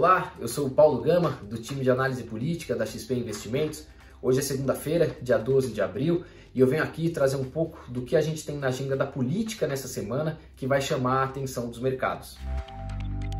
Olá, eu sou o Paulo Gama, do time de análise política da XP Investimentos. Hoje é segunda-feira, dia 12 de abril, e eu venho aqui trazer um pouco do que a gente tem na agenda da política nessa semana que vai chamar a atenção dos mercados.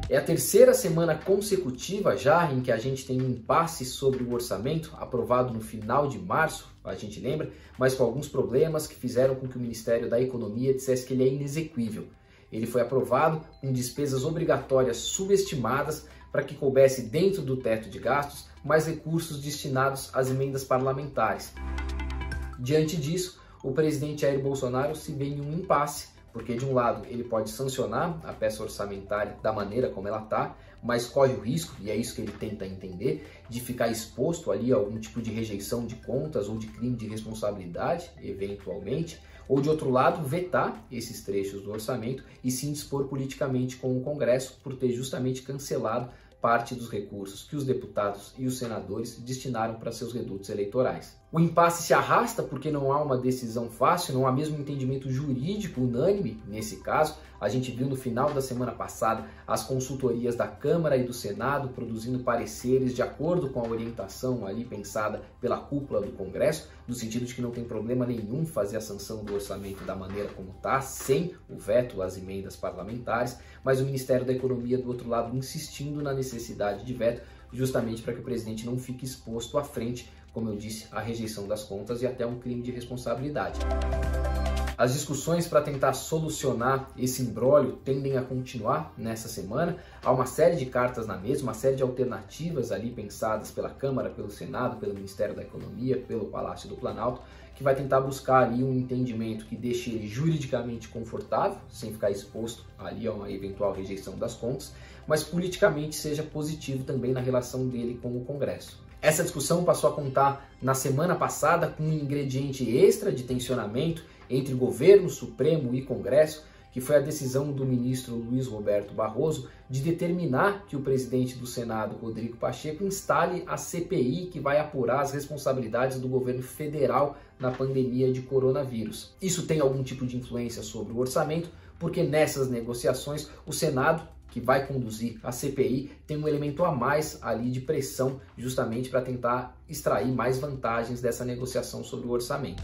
É a terceira semana consecutiva já em que a gente tem um impasse sobre o orçamento, aprovado no final de março, a gente lembra, mas com alguns problemas que fizeram com que o Ministério da Economia dissesse que ele é inexequível. Ele foi aprovado com despesas obrigatórias subestimadas para que coubesse dentro do teto de gastos mais recursos destinados às emendas parlamentares. Diante disso, o presidente Jair Bolsonaro se vê em um impasse, porque de um lado ele pode sancionar a peça orçamentária da maneira como ela está, mas corre o risco, e é isso que ele tenta entender, de ficar exposto ali a algum tipo de rejeição de contas ou de crime de responsabilidade, eventualmente, ou de outro lado vetar esses trechos do orçamento e se indispor politicamente com o Congresso por ter justamente cancelado parte dos recursos que os deputados e os senadores destinaram para seus redutos eleitorais. O impasse se arrasta porque não há uma decisão fácil, não há mesmo um entendimento jurídico unânime nesse caso. A gente viu no final da semana passada as consultorias da Câmara e do Senado produzindo pareceres de acordo com a orientação ali pensada pela cúpula do Congresso, no sentido de que não tem problema nenhum fazer a sanção do orçamento da maneira como está, sem o veto às emendas parlamentares, mas o Ministério da Economia do outro lado insistindo na necessidade de veto, justamente para que o presidente não fique exposto à frente, como eu disse, à rejeição das contas e até um crime de responsabilidade. As discussões para tentar solucionar esse imbróglio tendem a continuar nessa semana. Há uma série de cartas na mesa, uma série de alternativas ali pensadas pela Câmara, pelo Senado, pelo Ministério da Economia, pelo Palácio do Planalto, que vai tentar buscar ali um entendimento que deixe ele juridicamente confortável, sem ficar exposto ali a uma eventual rejeição das contas, mas politicamente seja positivo também na relação dele com o Congresso. Essa discussão passou a contar na semana passada com um ingrediente extra de tensionamento entre governo, Supremo e Congresso, que foi a decisão do ministro Luiz Roberto Barroso de determinar que o presidente do Senado, Rodrigo Pacheco, instale a CPI que vai apurar as responsabilidades do governo federal na pandemia de coronavírus. Isso tem algum tipo de influência sobre o orçamento, porque nessas negociações o Senado, que vai conduzir a CPI, tem um elemento a mais ali de pressão, justamente para tentar extrair mais vantagens dessa negociação sobre o orçamento.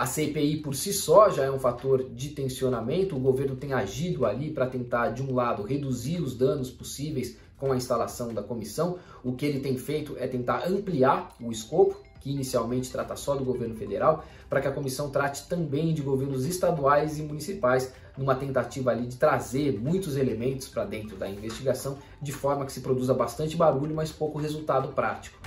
A CPI por si só já é um fator de tensionamento, o governo tem agido ali para tentar, de um lado, reduzir os danos possíveis com a instalação da comissão. O que ele tem feito é tentar ampliar o escopo, que inicialmente trata só do governo federal, para que a comissão trate também de governos estaduais e municipais, numa tentativa ali de trazer muitos elementos para dentro da investigação, de forma que se produza bastante barulho, mas pouco resultado prático.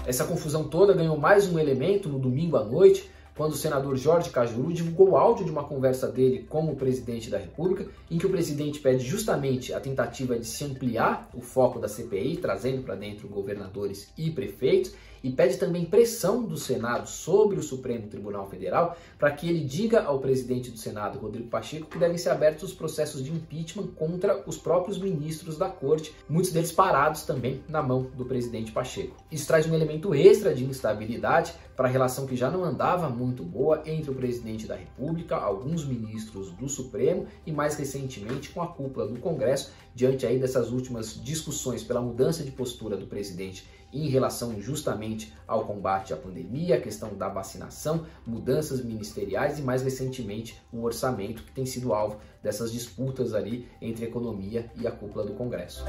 Essa confusão toda ganhou mais um elemento no domingo à noite, quando o senador Jorge Cajuru divulgou o áudio de uma conversa dele com o presidente da República, em que o presidente pede justamente a tentativa de se ampliar o foco da CPI, trazendo para dentro governadores e prefeitos, e pede também pressão do Senado sobre o Supremo Tribunal Federal para que ele diga ao presidente do Senado, Rodrigo Pacheco, que devem ser abertos os processos de impeachment contra os próprios ministros da Corte, muitos deles parados também na mão do presidente Pacheco. Isso traz um elemento extra de instabilidade para a relação que já não andava muito boa entre o presidente da República, alguns ministros do Supremo e mais recentemente com a cúpula do Congresso, diante aí dessas últimas discussões pela mudança de postura do presidente em relação justamente ao combate à pandemia, a questão da vacinação, mudanças ministeriais e mais recentemente o orçamento, que tem sido alvo dessas disputas ali entre a economia e a cúpula do Congresso.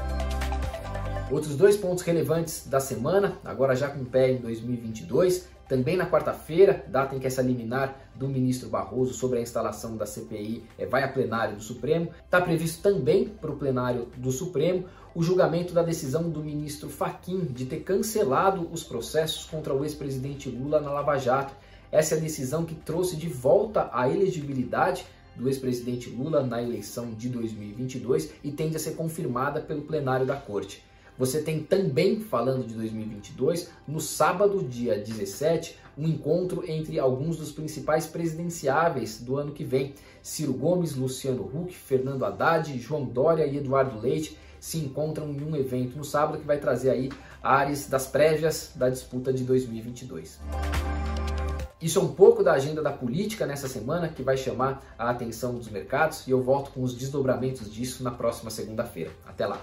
Outros dois pontos relevantes da semana, agora já com pé em 2022, também na quarta-feira, data em que essa liminar do ministro Barroso sobre a instalação da CPI vai a plenário do Supremo. Está previsto também para o plenário do Supremo o julgamento da decisão do ministro Fachin de ter cancelado os processos contra o ex-presidente Lula na Lava Jato. Essa é a decisão que trouxe de volta a elegibilidade do ex-presidente Lula na eleição de 2022 e tende a ser confirmada pelo plenário da Corte. Você tem também, falando de 2022, no sábado, dia 17, um encontro entre alguns dos principais presidenciáveis do ano que vem. Ciro Gomes, Luciano Huck, Fernando Haddad, João Dória e Eduardo Leite se encontram em um evento no sábado que vai trazer aí áreas das prévias da disputa de 2022. Isso é um pouco da agenda da política nessa semana que vai chamar a atenção dos mercados e eu volto com os desdobramentos disso na próxima segunda-feira. Até lá!